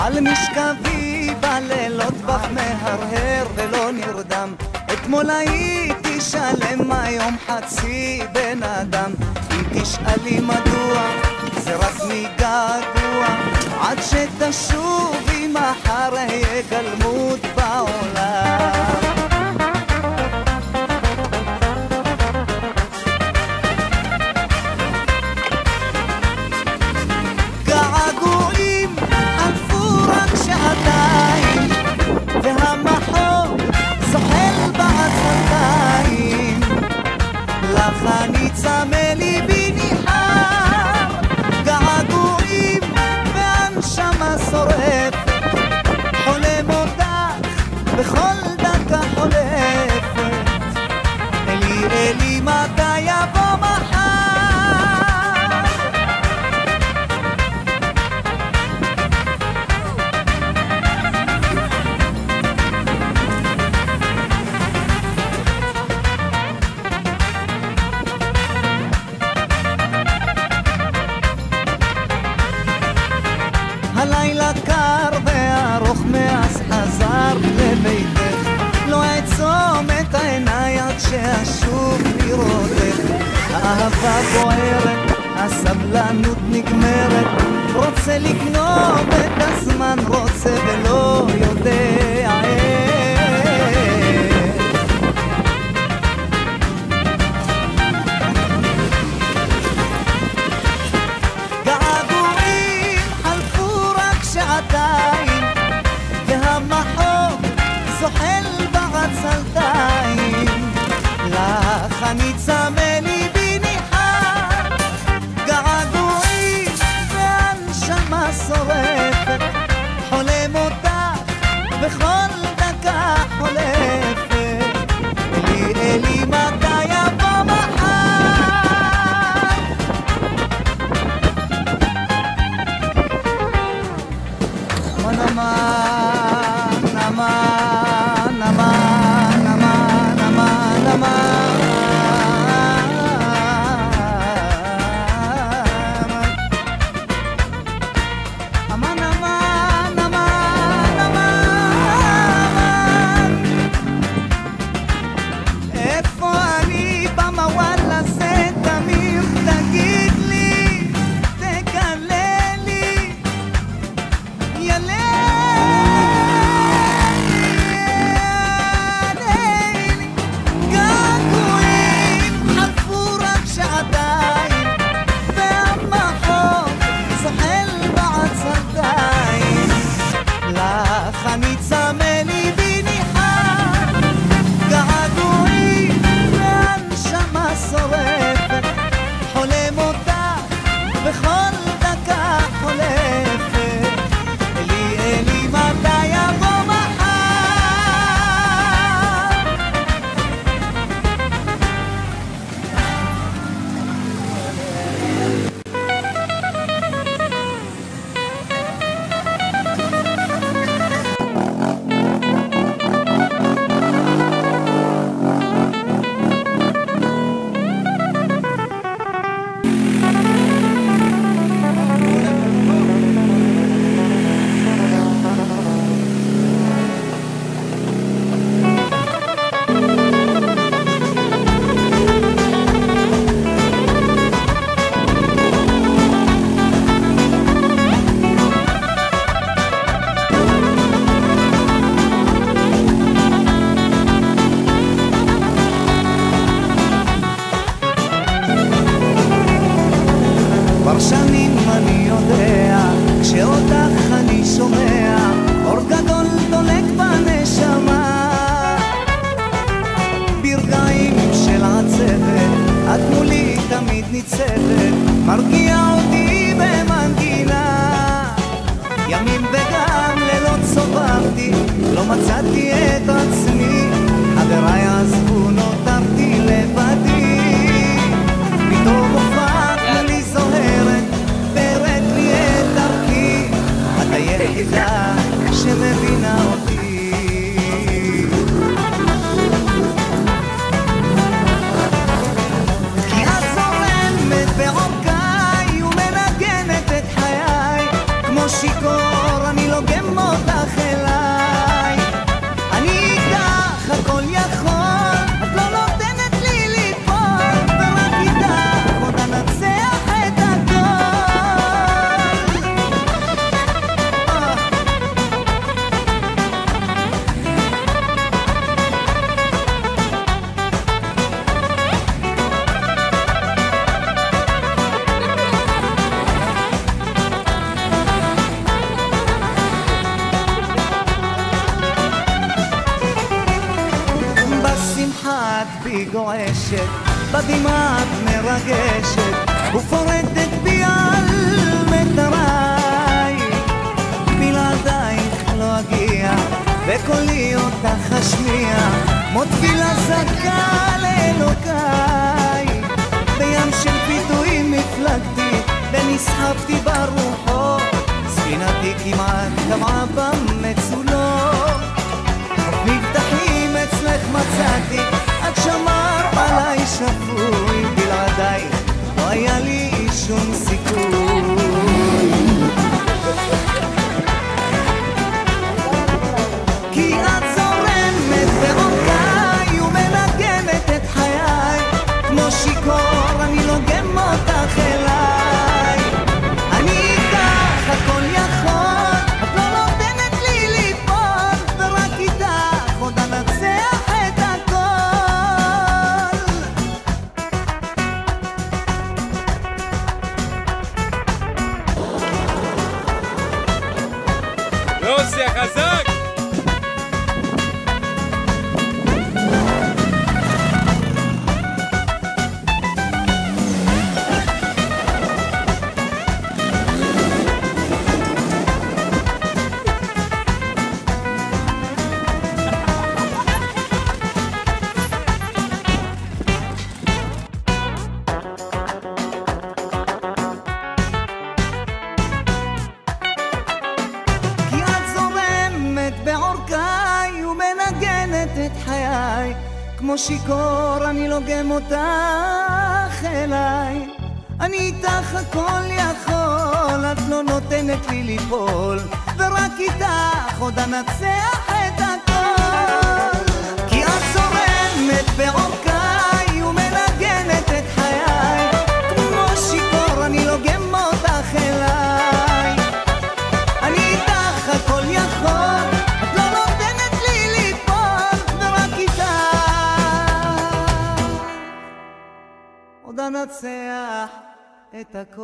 על משכבי בלילות בך מהרהר ולא נרדם. אתמול הייתי שלם, היום חצי בן אדם. אם תשאלי מדוע זה רק מגעגוע, עד שתשובי מחר אהיה גלמוד בעולם. געגועים חלפו רק שעתיים, והמחור זוחל בעצלתיים. לך אני צמא ליבי ניחר, געגועים והנשמה שורפת, חולם אותך בכל דקה חולפת. אלי אלי מתי יבוא מחר? הלילה קר וארוך מאז חזר לביתך, לא אעצום את העיניי עד שאשוב לראותך. האהבה בוערת, הסבלנות נגמרת, רוצה לגנוב את הזמן, רוצה ולא יודע שעתיים, והמחור זוחל בעצלתיים. לך אני צמא ליבי ניחר, געגועים והנשמה שורפת, חולם אותך בכל דקה חולפת. אלי אלי מתי יבוא מחר? כבר שנים אני יודע, כשאותך אני שומע, אור גדול דולק בנשמה. ברגעים של עצבת, את מולי תמיד ניצבת, מרגיעה אותי במנגינה. ימים וגם לילות סובבתי, לא מצאתי את עצמי, חבריי עזבו, נותרתי לבדי. פתאום הופעת לי זוהרת, פרט לי את דרכי, את היחידה שמבינה אותי. כי את זורמת בעומקי ומנגנת את חיי, כמו שיכור אני לוגמת מתרגשת, בדמעה את מרגשת, ופורטת בי על מטריי. בלעדייך לא אגיע, וקולי אותך אשמיע, כמו תפילה זכה לאלוקיי. בים של פיתויים מפלגתי, ונסחפתי ברוחות, ספינתי כמעט טבעה במצולות. מבטחים אצלך מצאתי, את שמרת עליי שפוי, בלעדייך לא היה לי שום סיכוי. כי את זורמת בעומקי ומנגנת את חיי, כמו שיכור אני לוגם אותך אליי. אני איתך הכל יכול, את לא נותנת לי ליפול, ורק איתך עוד אנצח את הכל. יוסי החזק! בעורקיי ומנגנת את חיי, כמו שיכור אני לוגם אותך אליי. אני איתך הכל יכול, את לא נותנת לי ליפול, ורק איתך עוד אנצח את הכל. כי את זורמת בעורקיי ומנגנת את חיי, כמו שיכור אני לוגם אותך אליי. אני איתך הכל יכול, עוד אנצח את הכל.